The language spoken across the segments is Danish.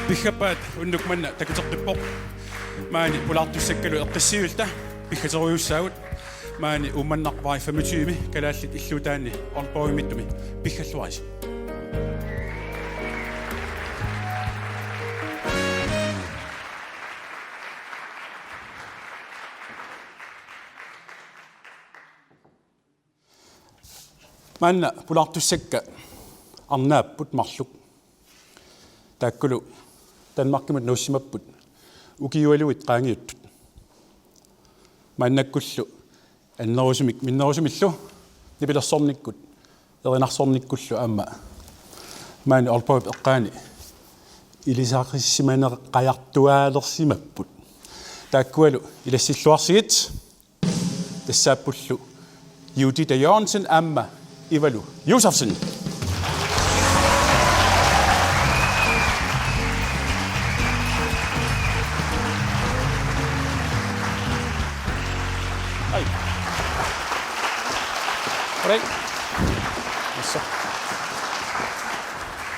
Bihkapaat unnukmanna takuterqippoq maani pulartussakkalu eqqissiulta bihkateriussaagut maani ummannarpai 25 kalaallit illutaanni orpoimittumi bihkalluarisi maanna pulartussakka arnaapput marluk taakkulu Danmarkimut nuussimapput ukiualuit qaangiuttut maannakkullu annerusumik minnerusumillu nipilersornikkut erinarsornikkullu aamma maani orpoip eqqaani ilisaaqissimane qajartuaalersimapput taakkualu ilassilluarsigit tassaapullu Judith Jørgensen aamma Ivalu Josefsen Right. Yes.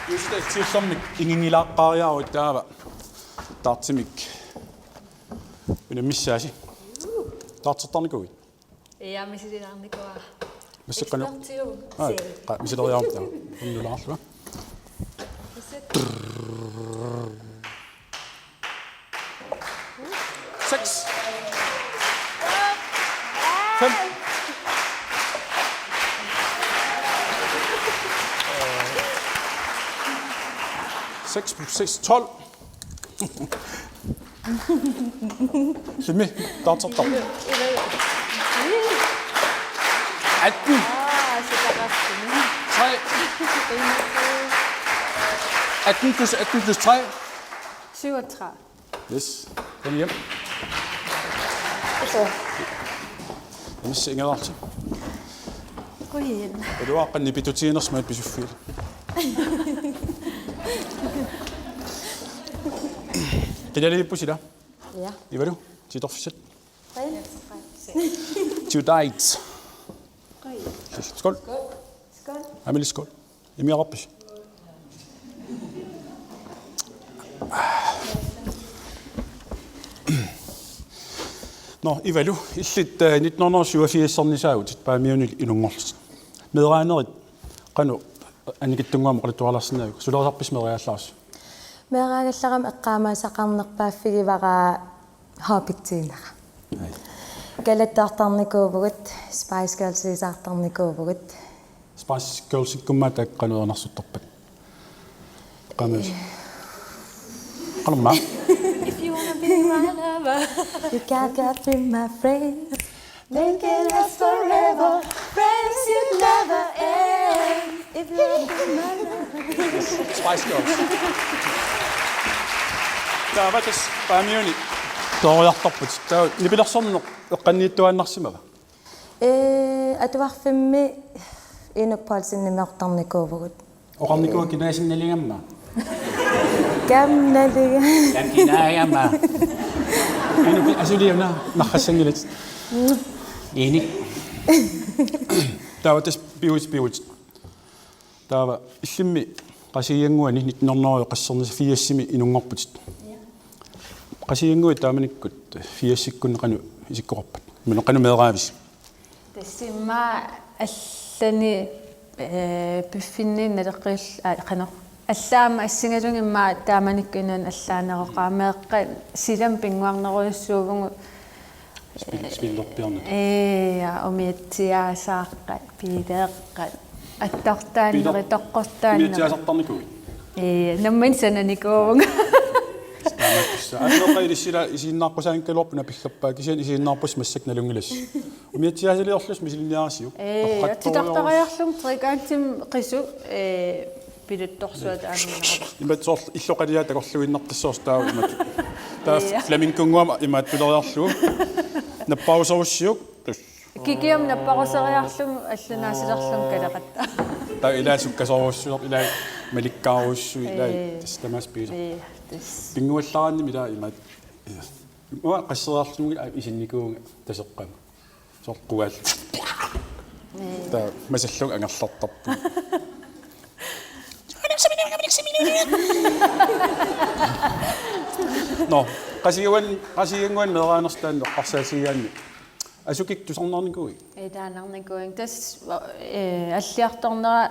Just det till som ingen ilaqqariaru taava tartimik. Minä missaasi. Tartsertarnikuit. Ja misilarnikoa. Missakkanu. Ai, misileriartaa. Unnulaarlua. Six. 5. 6 plus 6, 12. Simi, tartsertar. 18. 3. 18 plus 3. 37. Yes, kom hjem. Jeg misser ingen arti. Gå hen. Og du har akkurat nipitutiner som et besøgfil. Kan jeg lige på sig? Ja. I hvad du? Til officielt. Skål. Til dig. Skål. Skål. Amelie skål. I mere op. Nå, I hvad du? I sit 1987 sådan i saut, bare mere i nogle år. Medregnet, kan angitunga mo kalituala sinna. Så der er opis med realas. Meeraagallaram eqqaamaasaqarnerpaaffigivara hobbittiinara. Galattartarnikuuvugut Spice Girls isaartarnikuuvugut. Spice Girls ikkummaata qanuernarsuttorpat. Qamas. Qalumma. If you wanna be my lover, You gotta be my friend. make it last forever. Friends you never end. If you wanna be my lover. Spice Girls. Der var det bare mere. Der var toppet. Der ni bliver sådan eqqanniittuannarsimava. Atuarfimmi inukpaalsinnimeortarnikuuvugut. Oqarnikua kinaasinnalingamma. Gamnaliga. Kinaagamma. Anu asuliuna naqassangilit. Enig. Der var det biwit. Der var illimmi qasiyanguani 1900 qassernisa fiassimi inunngorput. Qasiyanguit taamanikkut fiassikkunneqanu isikkorpat. Meneqanu meeraavis. Tassimma allani biffinni naleqqil qano. Allaama assingalungimma taamanikkunan allaaneroqaameeqqa silam pinguarneruissuuvungu Spillerpjarnet. ja umiatsiaasaaqqa piileeqqa attartaanneri toqqortaanna. Miatiasartarnikuit. Namman sananikuuvungu. Annoqailissila isiinnaarpusaankalorpuna pillappa kisian isiinnaarpus massaknalungilas. Umiatiasaliorlus misilniarasiu. Titartariarlum trikaantim qisu piluttorsuat aaninnerupa. Imatsor illoqaliaa takorluinnartissoors taa imat. Taa flaminkunguama imat pileriarlu. Nappausorussiuk. Kikiam nappaquseriarlum allunaasilerlum kalaqatta. Taa ilaasukkasoruussuup ilaa malikkaaruussu ilaa tastamas piisa. Pinguallaranni mila imat. Mua qasseriarlumuk isinnikuunga taseqqama. Sorqual. Taa masalluk angerlartarpu. No, qasiinguan meeraanerstaan oqqarsaasiaanni. Asukik tusarnarnikui. Taanarnikuing tas аллиарторнера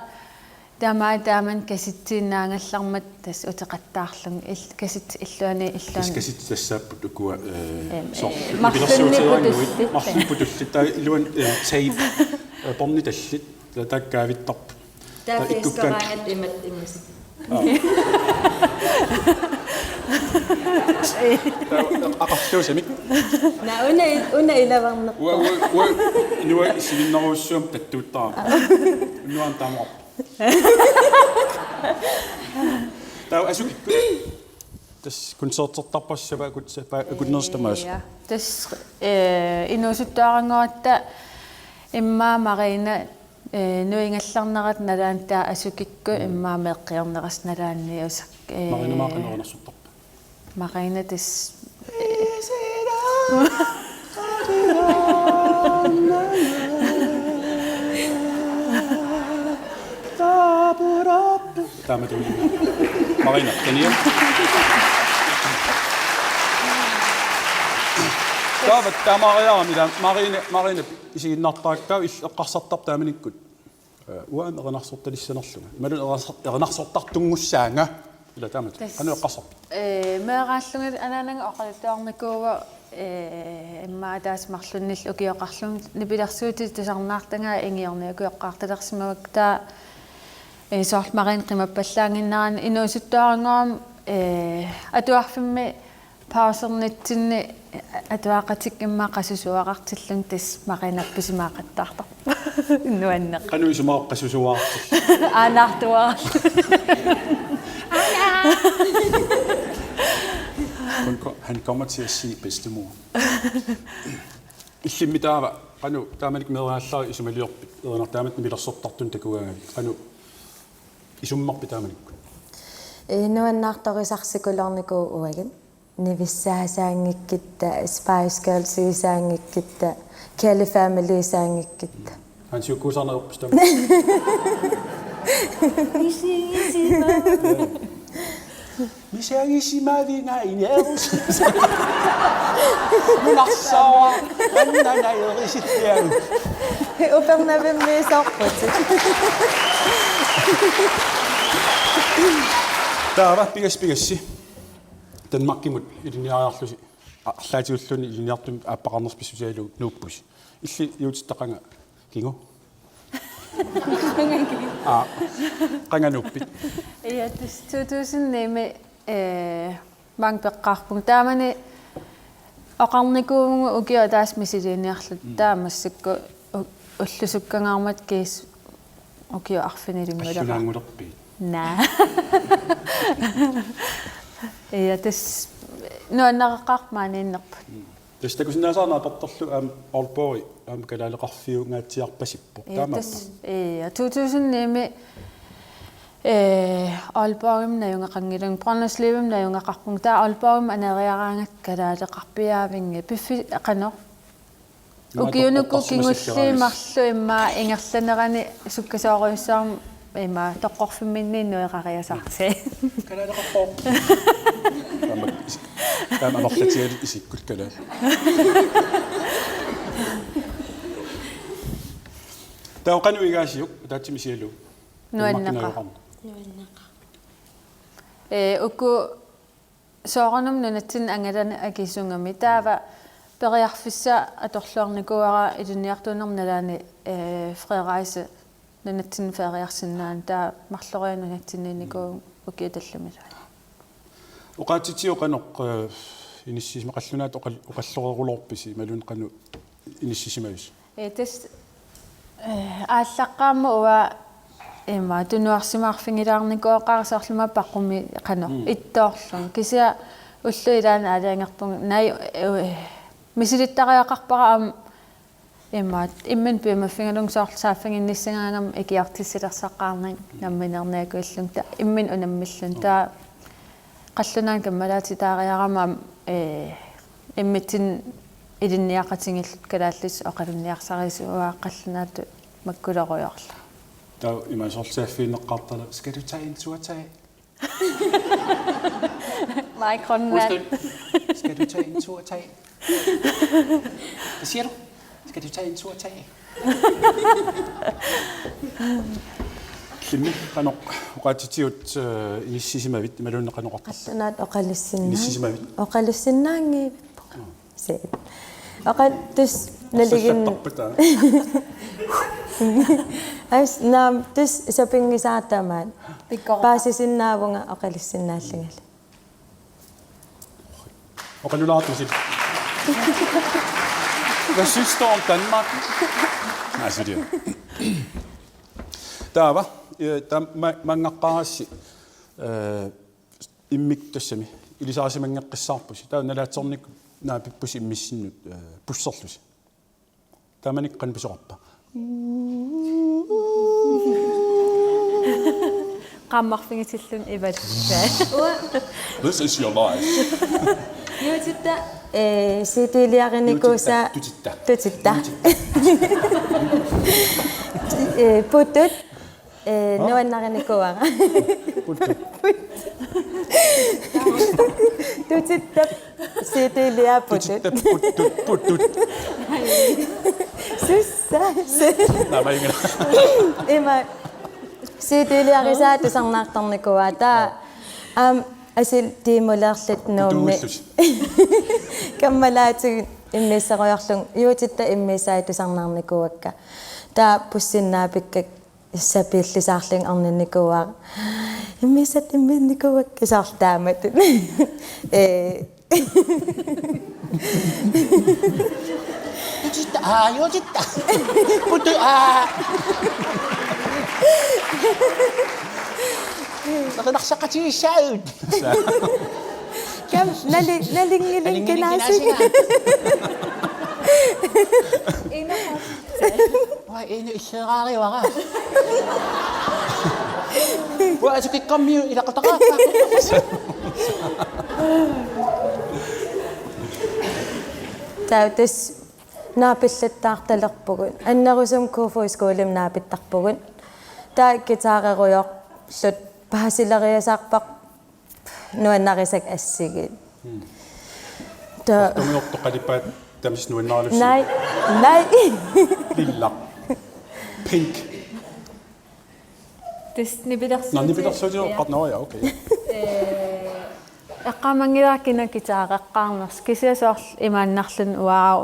таамаан каситсииннаангаллармат тас утеқаттаарлун касит иллуани Касит тассааппут укуа марлунниппутуллит таа илуан тейп порни таллит таккаавиттарп тафискараангат имат иммис ақарлуусамик на уна илаварнер уа нуа сининнеруссуам таттууттаа нуан таамаа таа асук тас концерттарпассава кутсапа акуннерстамаас тас инусуттаарангоратта иммаа марина нуингалларнерат налаантаа асукикку иммаа меққиорнерас налаанни усак марина маақинернерсуттарпа марина тас тааматули марина кения таават таамариарами марина исигиннартаактаа эққарсартар тааманиккут уаан эрнарсорталиссанерлуга малу эрнарсортартунгуссаанга ила таамат ану эққарсар меэрааллугат анаанага оқалуттаарникуува иммаа таас марлуннил укиоқарлун нипилэрсуути тусарнаартангаа ингиорниаку эққарталерсимавак таа соорт марин қимаппаллаангиннаран инуусуттаарангорам атуарфимми паусернитсинни атуақатик иммаа қасусуақартиллун тас маринапписимаақаттаартар иннуаннеқ кану исумааққасусуаартил анаартуаа Han kommer til at se bedstemor. Illimitaava qanu taamanik meeraallar isumaliorpit ernertaamat milersortartun takuaanga qanu isummarpi taamanikku инуаннаартарисарсикулаарнику уагин нивиссаасаангиккитта Spice Girls саангиккитта Kelly Family саангиккитта han sukkuusarnerpistama Misäängisimavinga inerus. Munarsawa annanayerisittiagu. упернавиммисаарпут Taava pigassi. Danmarkimut iliniariarlusi арлаатиуллуни илиниартум ааппақарнерсписсусиалу нууппус. Илли юутиттақанга кингу. Qanganuppi. Ja, das 2009 мангпеққарпун таамани оқарникуумгу укиа таас мисилиниарлут таамассакку уллусуккангаармат кис укиа арфинилиммулера Sunangulерпи. наа ja das нуаннеққармааниннерпут Тэстакусинаасаарнаа портерлу Aalborg калаалеқарфиунгаатсиарпасиппо таамаппа. Ja, 2009 Aalborgim наюнгақангилун Brønderslevim наюнгақарпун таа Aalborgim анериараангат калаалеқарпиаавинги пиффи ақанер укиунукку кингулли марлу иммаа ингерланерани суккасоориуссаарм иммаа тоққорфимминни нуеқариасаарти Калаалеқарпоо. Таамаарлатиали исиккул калаал. Таоқануигаасиук таатсимисиалу. нуаннеқа уку соорнум нунатсин ангалана акисунгами таава периарфисса аторлуарникуара илуниартунерналаани Frederice нунатсин фериарсиннаан таа марлорианунатсинниникуу укиуталлумила Уqaatitiоqanoq иниссисима qallunaat oqallorerulorpisi malun qanu inissisimavus. тас ааллаққаама уа эма тунуарсимаарфингилаарникуоқарсоорлума паққуми қано иттоорлун кися уллу илаана алаангерпун най мисилиттариақарпара ам эма иммен пимаффингалун соорлсааффингинниссагаангам икиартиссилерсаққарнин намминернаакуиллун та иммен унаммиллун таа қаллунаан каммалаати таариарама иммитин илинниақатингиллут калааллис оқалунниарсарисуаа қаллунаату маккулеруйорла Der ima sortsaaffiin neqqaartala. Skal du tage en tur til? Meget Grønland. Undskyld. Skal du tage en tur til? Hvad siger du? Skal du tage en tur til? Kimmi qanoq uqaatitiut inissisimavit malunne qanoqartar. Qattunaat oqalissinna. Inissisimavit. Oqalissinnaangiivippo. Seet. Oqattus naligin Tarpata. ais naam tus sapingisaatamaan. Pikkoq. Paasisinnaavunga oqalissinnaallingala. Oqalulaartusit. Hvad synes du om Danmark? Nej, så det. Der var mange qaassi immiktassami ilisaasimangeqqissarpusi taa nalaatsornik naapippusi immissinnut pusserlusi taamanik qanpisoqarpa Qammarfingisillun ivat. This is your life. Yuutitta siitiliarinikuusa tutitta putut nuannarинikuара tutitta siitilia putut Putut. sussa Nej, var ingen. ima siitiliarisaatu sarnaartarnikuaa taa asil tiimuleerlut nuummi kammalaatug immiissaqoyorlung yuutitta immiissaatu sarnaarnikuakka taa pussinnaapikka issapииллисаарлин арнинникуаа иммисат имминникуакка саартаамат Jutta. Putut. Naqsaqatiissaut. kam nalingilin kinaasig Waa ina iseraari wara. Waa asukikkammiu ilaqataqa. tautus naapilluttaartalerpugun annerusum kuufu iskuulim naapittarpugun taa gitaareruyorlut pahasileriasaarpaq nuannarisak assigit ta Tumiortoqalipaat tamis nuannaalussi. nai Lilla. Pink. Tis nibilersuuti. Nå, nibilersuutiorqart ja, okay. Eqqamangilaakkina kitaareqqaarners kisiasoorl imaannarlun uau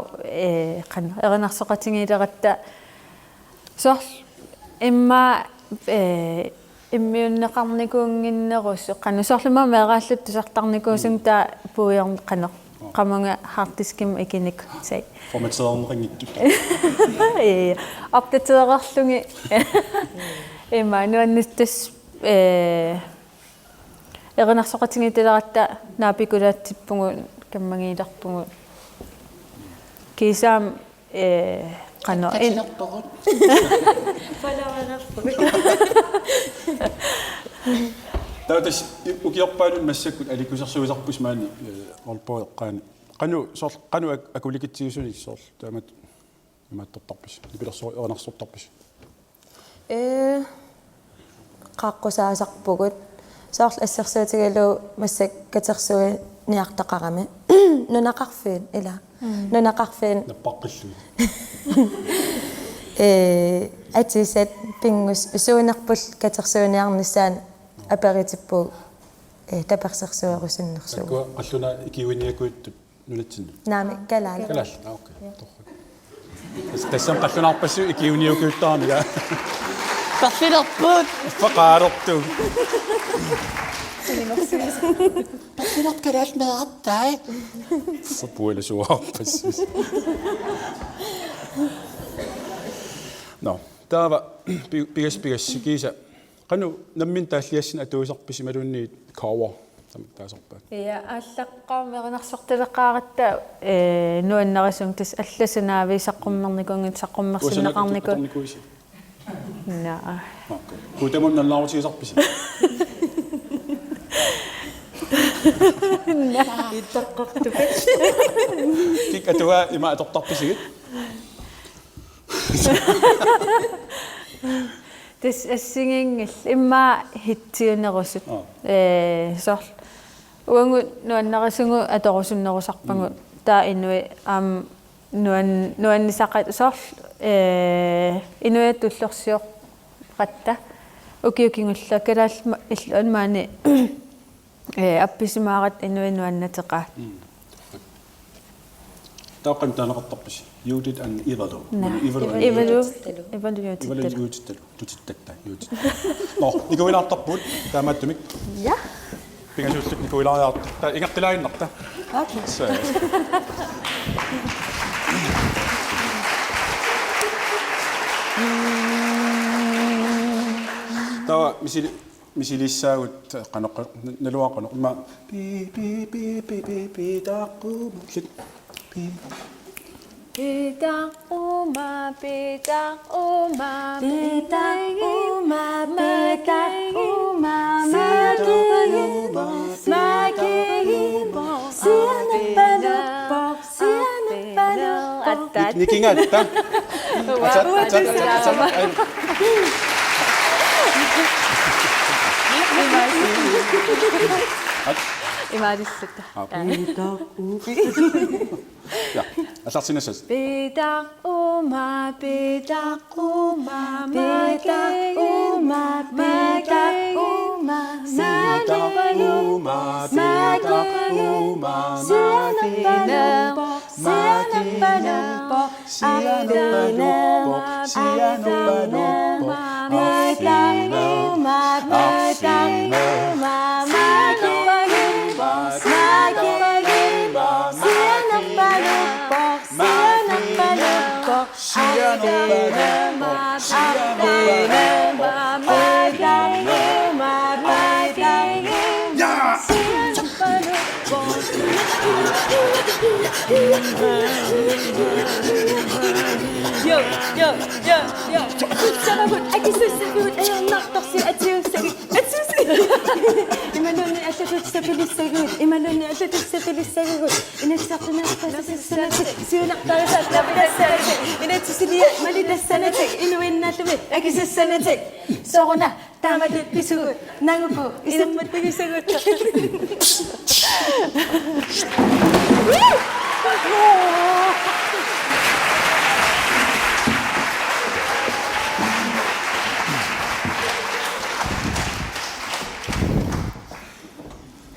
qanna erinarsoqatingiileratta soorl imma immiunneqarnikuunginnerus qanna soorluma meeraallut tusartarnikuusung taa puuyorn qanner qamanga hartiskim ikinik sai Formateren ringittut. opdatererlungi imma nuannuttas erinarsoqatingitileratta naapikulaatippugu kammangiilerpugu kiisaam qanno Tautas ukiorpaanun massakkut alikusersuisarpus maani orpoeqqaani. Qanu akulikitsigusuni soorl taamat imaattortarpis. Nipilersori erinarsortarpis. qaqqusaasaarpugut soorl assersuutigaluu massak katersui niartaqarami nunaqarfiin ila nunaqarfiin Nappaqqillu. atisat pingus suunerpul katersuuniarnissaan aperitippu tapersersuerusunnersuu Takua qalluna ikiwiniakuittut nunatsinnu. naami kalaala Kalal. Okay. Torrut. Tassam qallunarpassu ikiwiniakuittaarni ja. Qallinerput. Faqaarortu. Qallinert kalaalmeerattai. Forpuile suarpassus. No, taava pigas kiisa. Qanu nammin taalliassin atuusarpisi malunni cover tamtaasorpaa. ja allaqqaam erinarsortaleqqaaratta nuannarisun tas allasunaavi saqqummernikungit saqqummersinneqarniku naa Okay. Kuutamun nallaarusiisarpisi. Kik atua ima atortarpisigit. this assinging imma hitsiunerusut sor uangu nuannarasungu atorusunnerusarpangu taa inui nuannisaqat sor inuit tullorsior qatta ukiukingulla kalaal illuan maani appisimaarat inui nuannateqa taaqan taanaqartarpis Judith and Ivalo. Ivalo tutittakta Judith. No, nikuilaartarput taamattumik. Ja. Pingasullut nikuilaariarta. Ta ingaqqilaainnerta. Okay. Tawa misilissaagut qanoq naluaqano ma pi taaqu lit pi Pitang uma, pitang uma, Pitang uma, magiging siya nikingatta. Imarisita. Ja, asarsinasas. Pitang uma, Pitang uma, magiging Yo, sababut, aki susabut, ayaw naktaksi at susagit, Imaloni atatut sa pilisagit, Imaloni atatut sa pilisagit, Inagsakto na sa sasanatik, Siunak para sa labidasanatik, Inatsusiliya, malidasanatik, Inuwin na tumit, aki sasanatik. So ako na, tama dit pisugot, Nango po, isang matigisagot.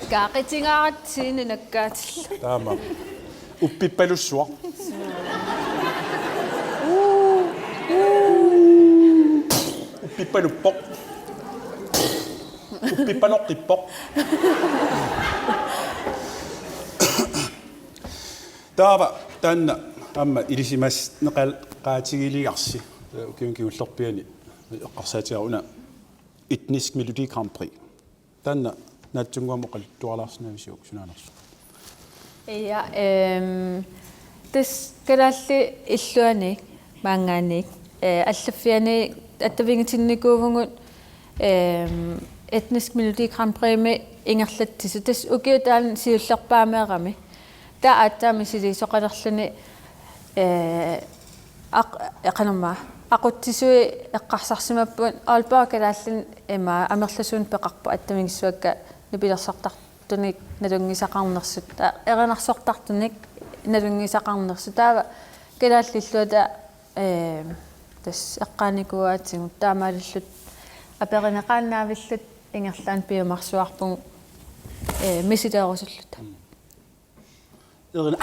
Kaqitingarat sinunakkaatilla. Taama. Uppippalussuaq. Uppippanuppoq. Uppippanorqippoq. Taava taanna amma ilisimas neqal qaatigiligarsi ukiullorpiani eqqarsaatiaruna Etnisk Melodi Grand Prix. Taanna naatsunguamoqal tuarlaarsinavisuuk sunaanarsu. Ja, this kalalli illuanik maangaanik allaffiani attavingitinnikuuvungut Etnisk Melodi Grand Prix me ingerlattisu tas ukiutaan siullerpaameerami taa attaami silisoqalerluni aqanerma aquttisui eqqarsarsimappuun aalpaa kalaallin ima amerlasuun peqarpu attamingissuakka nipilersartartunik nalungisaqarnersut erinarsortartunik nalungisaqarnersut taava kalaallilluata tas eqqaanikуаатсигут таамааллут аперинеқааннаавиллут ингерлаан пиумарсуарпугу мисилеерусуллута Erina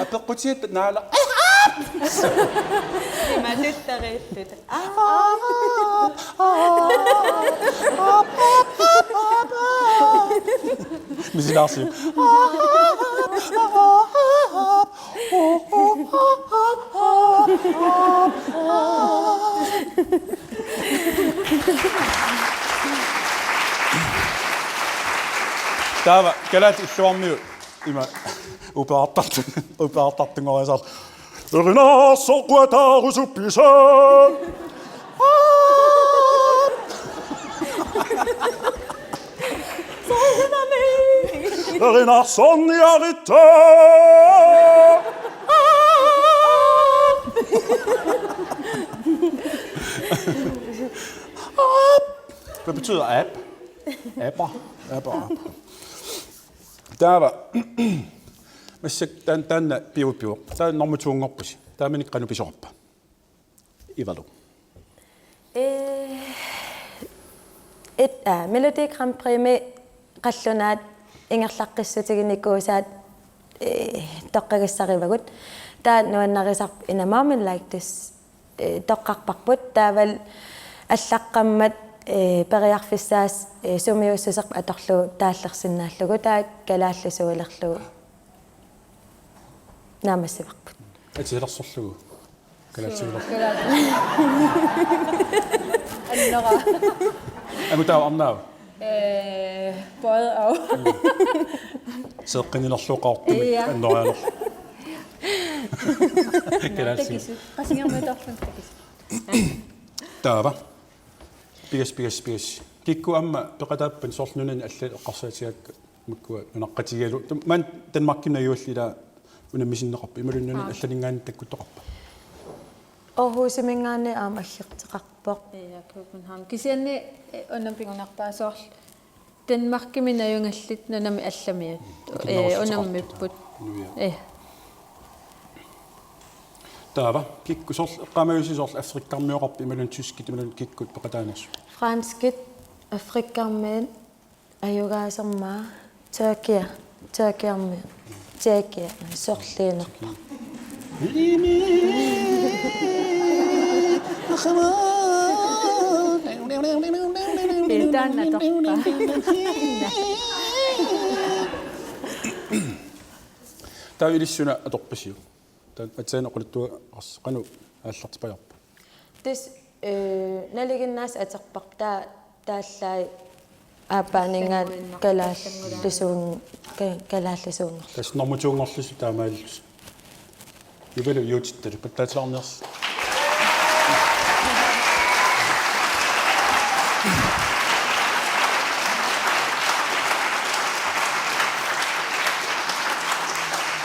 apeqqutiat naala misilaarsi taava kalaat illuarmiu ima upaartartungoriasar erina soqquataarusuppisa Rinarsson Jarita. Hvad betyder app? Apper. Der var den bio. Der nummer 2 op. Der men ikke blive op. I hvad du? Melodi Grand Prix med qallunat ingerlaqqissutiginikkuusaat toqqagissarivagut taa nuannarisarp inamaaminlaiktas toqqarparput taaval аллаққаммат периарфиссаас сумиуссусеқ аторлу тааллерсиннааллугу таа калаалласуилерлугу наамассиварпут Атилерсорлугу калаатсуилер аннера амутаа арнаа både og сеэққинилерлуоқаортуми аннериалер калаатсуил qasinger med dorfen таава пигас кикку амма пеқатааппан соорлнунани алла эққарсаатигаак маккуа нунаққатигалу ман Danmarkina юуллила унамисиннеқарпа ималуннуни аллалингаани таккуттоқарпа Aarhusимингаани аама аллертеқарпоқ ja København kisianni unampingunarpaasoorl Danmarkimina ayungallit nunami allamiat unammipput таава кикку сорл эққамагусисорл африккармиоқарпа ималун тускит ималун киккут пеқатаанерсу франскит африккармиит аюгаасермаа Тyrkiarmi Tjekkia soorliinerpa Bildan atorpa таа илиссуна аторпасиу таа атсаана quluttua арсqanu ааллартипаярпа тис налигиннаас атерпар тааллаи аапаанингаат калааллисуун тас нормутуунгорлусу таамааллус юбелу юутитталу паттаатлаарнерс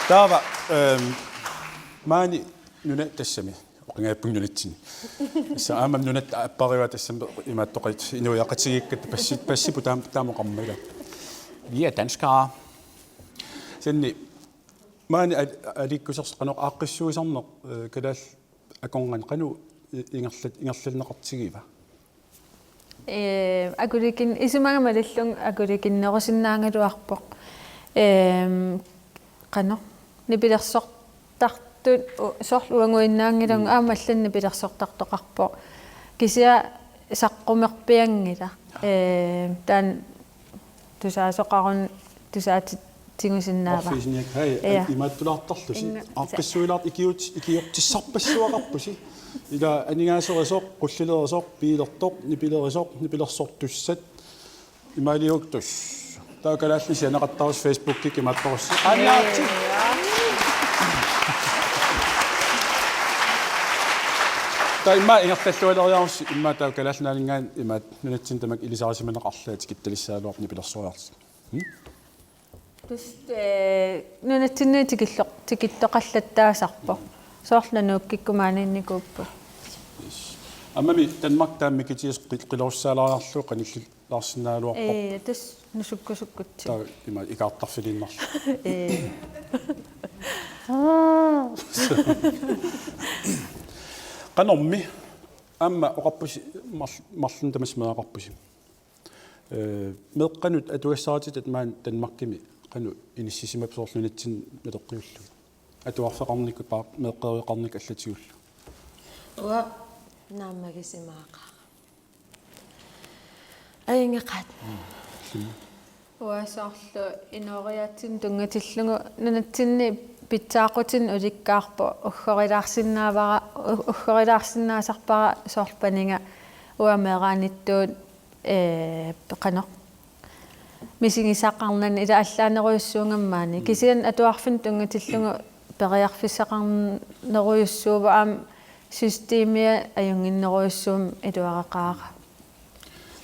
таава маани нуна тассами оқингааппунгнунатсини исса аамам нунат аппариуа тассам имааттоқит инуяқатигиккат пассипу таамоқармага виа данскара сенни маани аликкусерс қано ааққиссуисарнеқ калаал аконган қану ингерлинеқартигива акуликин исумагамалиллун акуликиннерусиннаангалуарпоқ қано нипилерсортартут соорлуангуиннаангилун аамалланни пилерсортартоқарпо кисиа саққумерпиангила таан тусаасоқарун тусаати тингусиннаава физник хай имааттулаартарлуси ааққиссуилаарт икиортиссарпассуақарпуси ила анигаасерисоқ қуллилерисоқ пиилертоқ нипилерсортуссат имаалиуктус таакалаалли сианеқаттарус фейсбуккик имаатторусси аниаати тайма ингерталлуалериарусси имма таакалаалнаалингаан имаат нунатсин тамак илисарисиманеқарлаати китталиссаалуарни пилерсуариарси тус нунатсиннаа тикиттоқаллаттаасарпо соорланууккиккумааниинникууппу аммами Danmark таамми китиас қилоруссаалариарлу қаниллаарсинаалуарпо тус нусуккусуккутси таа има икаартарфилиннарлу qanорми амма оқарпуси марлун тамасмеақарпуси меққанут атуассаратит маан Danmarkими qanu иниссисимапсоорлунатсин налеққиуллу атуарфеқарникку паа меққериоқарник аллатигуллу уа наамагисимааqa аингеқат уасаарлу инориатсин тунгатиллугу нунатсинни питсаақутин уликкаарпо уггорилаарсинаасарпара соорлпанинга уамеерааниттуут пеқано мисигисақарнан ила аллаанеруйуссуунгаммаани кисиан атуарфин тунгатиллугу периарфиссақарнеруйуссуува аам системиа аюнгиннеруйуссуум илуарақаара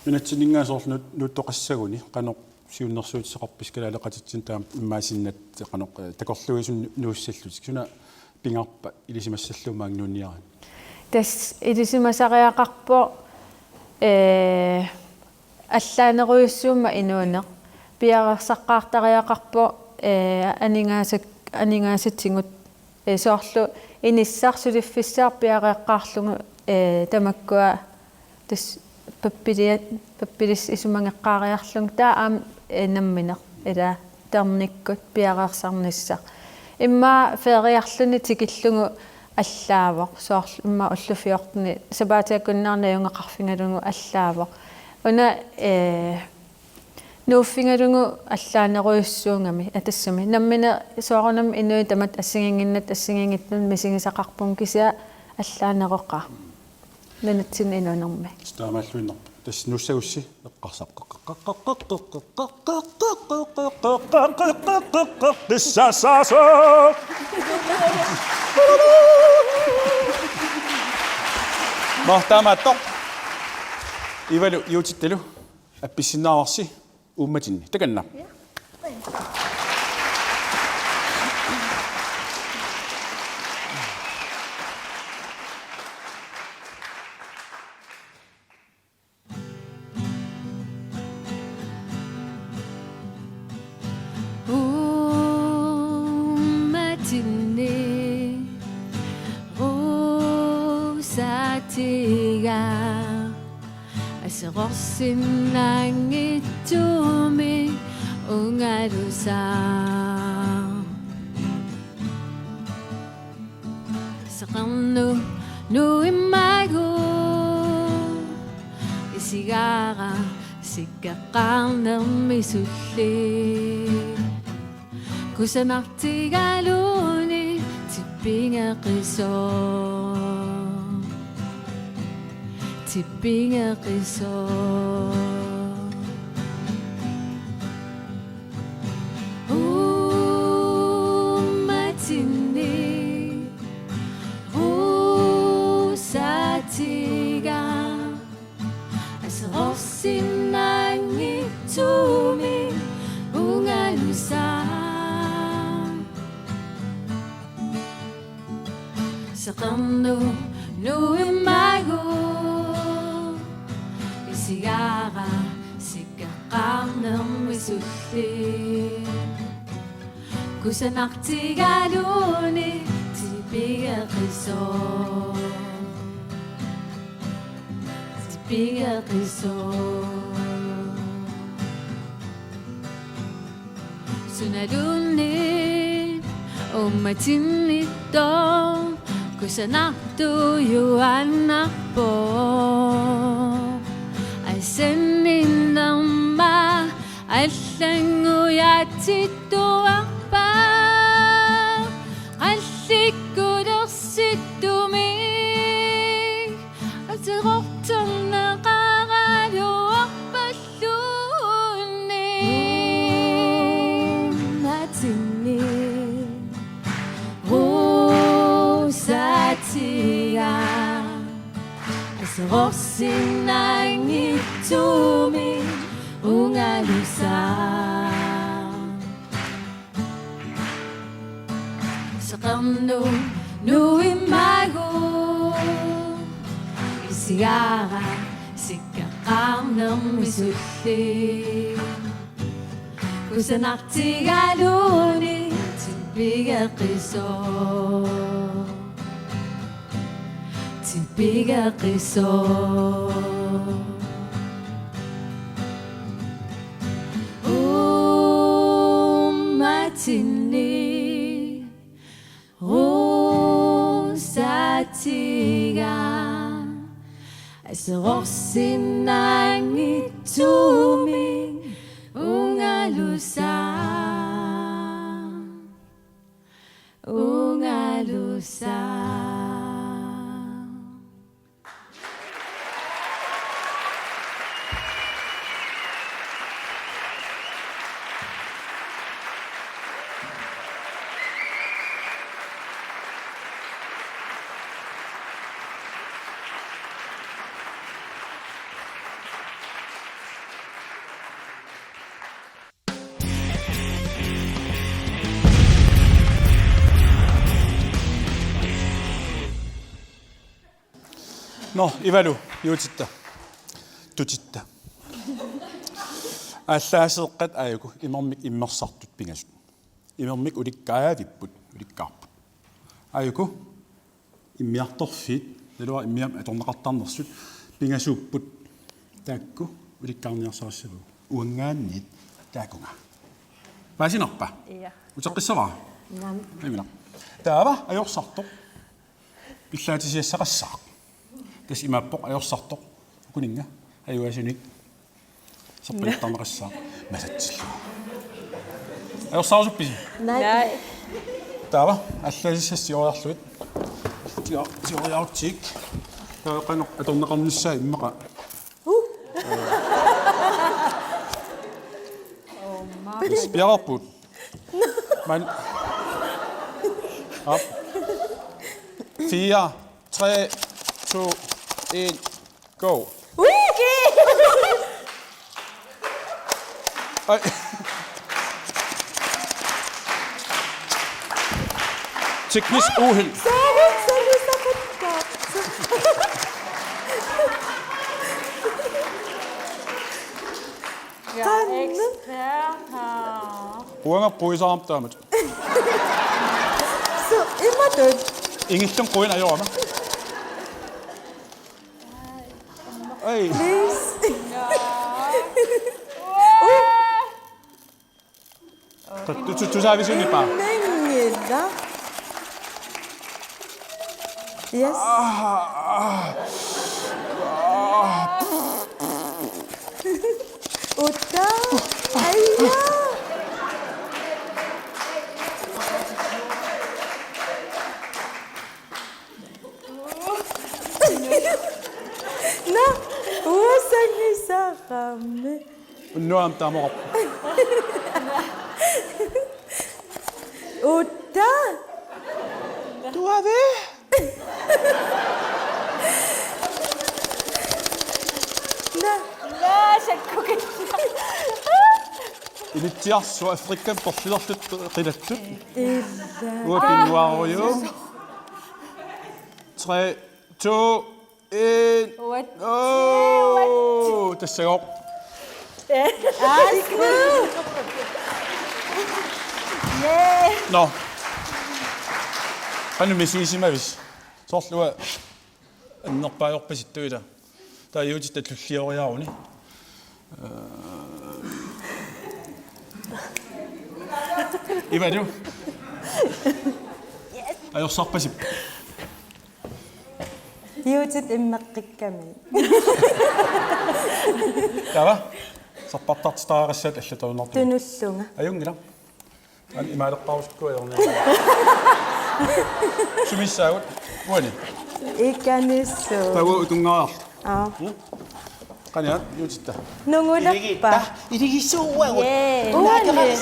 нунатсинингаасоорлу нуттоқассагуни qano сиуннэрсуутсеқарпис калаалеқатитсин таам иммаасиннат теқано такорлуисун нууссаллутик суна пингаарпа илисимассаллуумаак нуунниаран тас илисимасариақарпо аллаанеруйуссуумма инуунеқ пиарерсаққаартариақарпо анигаасатсигут соорлу иниссаарсулиффиссаар пиареэққаарлугу тамаккуа тас паппилис исумангеққаариарлун таа аам намминеқ ила терниккут пиареерсарниссақ имма фериарлуни тикиллугу аллаавоқ соорлу имма уллуфиортни сабаатиаккуннаарна юнгеқарфингалугу аллаавоқ уна нууффингалугу аллаанеруйуссуунгами атассами наммина соорунам инуи тамат ассигингиннат мисигисақарпун кисиа аллаанероққа нанатсин инуанерми таамааллуиннер тас нуссагусси эққарсақ диссасасо мартаматто ивалу юутитталу апписсинаарси умматинни таканна Asrorsinnangittuumi ungalusaa Saqarnu nuimmagu isigara sikkaqarnermisulli kusanartigaluni tippingeqisoo tippingeqisoo Saqarnu nuimmagu isigara sikkaqarnermisulli kusanartigaluni tippingeqisoo sunadunni ummatinitto kusanartu yuannarpo aisenninnerma allanguyatittuarpa qallikkulersittumi aterortorneqaraluarpallunni matinni rusatiga asrorsinnangittuumi ungalusaa Saqarnu nuimmagu isigara sikkaqarnermisulli kusanartigaluni tippingeqisoo ummatinni rusatiga asrorsinnangittuumi ungalusaa No, Ivalu, juutitta. Tutitta. Allaaseeqqat aayaku imermik immersartut pingasut. Imermik ulikkaaviput, ulikkaarput. Aayaku immiartorfiit, nalua immiam atornaqartarnersut pingasuupput taakku ulikkaarniarsaassavu. Uangaannit taakunga. Paasinarpa. Iya. Uteqqissavaa. Nam. Aimina. Taava ajorsartoq. Pillaatisiassaaqassaaq. Tas imaappoq ajorsartoq. Kuninga ajuasunik. Sappilattarneqassaaq. Masatsillu. Ajorsaarusuppisi. Nej. Taava allaasissassioriarluit. Tioriartik. Taaqanoq atorneqarnissaa immaqa. Spiarput. Man. Op. 4, 3, 2, 1, go. Ej. Teknisk uheld. Jeg er ekspert her. Unger bruisaarmtaamat. Så imodød. Ingillum quin ajoama. Ej. Du sagde vi sådan bare. Mængda. Yes. Uta. Aya. Na. Usangi sakame. Nu am tamor. Uta. Du har ved. Na. لا شكوك. Ilitias så Afrikan porsiderlut qilattut. Illa. Uapinnuaruju. 3, 2, 1. Oh, tassagoq. Asnu. No. Qanu misiisimavis. Sorlua annerpaajorpasittuita. Taa juutit tatullioriaruni. Ivalu. Ajorsarpasip. Juutit immeqqikkami. Tava. Sarpartartstaarassat allatuunartu. Tunullunga. Ajungila. An imaaleqqaruskku ajorni. Sumissagut. Uani. Ikanissu. Tagu utungaar. Qaniat juutitta. Nungulappa. Irigissuua. Yee. Uanne.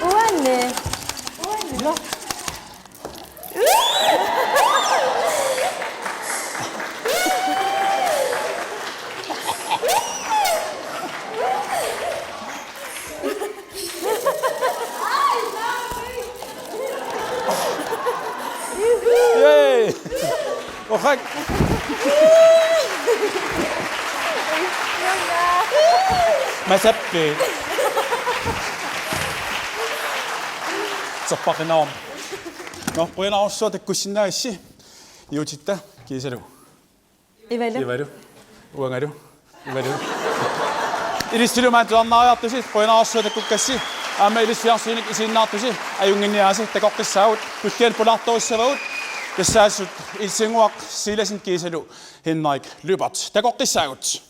Uanne. Yay! Okhak. Masappi. Sappaqiнаам. No, puinaarsuа takkussinnaassi. Juutitta kiisalu. Ivalu. Uangalu. Ivalu. Ilistilumaan tuannaariartusi puinaarsuа takkukassi. Ama ilisiarsiinik isinnaartusi ajunginniaasi takoqqissaavut tullian pulartuussavaut. Tassaassut ilsinguaq siilasin kiisalu hinnaik lypart takoqqissaavut.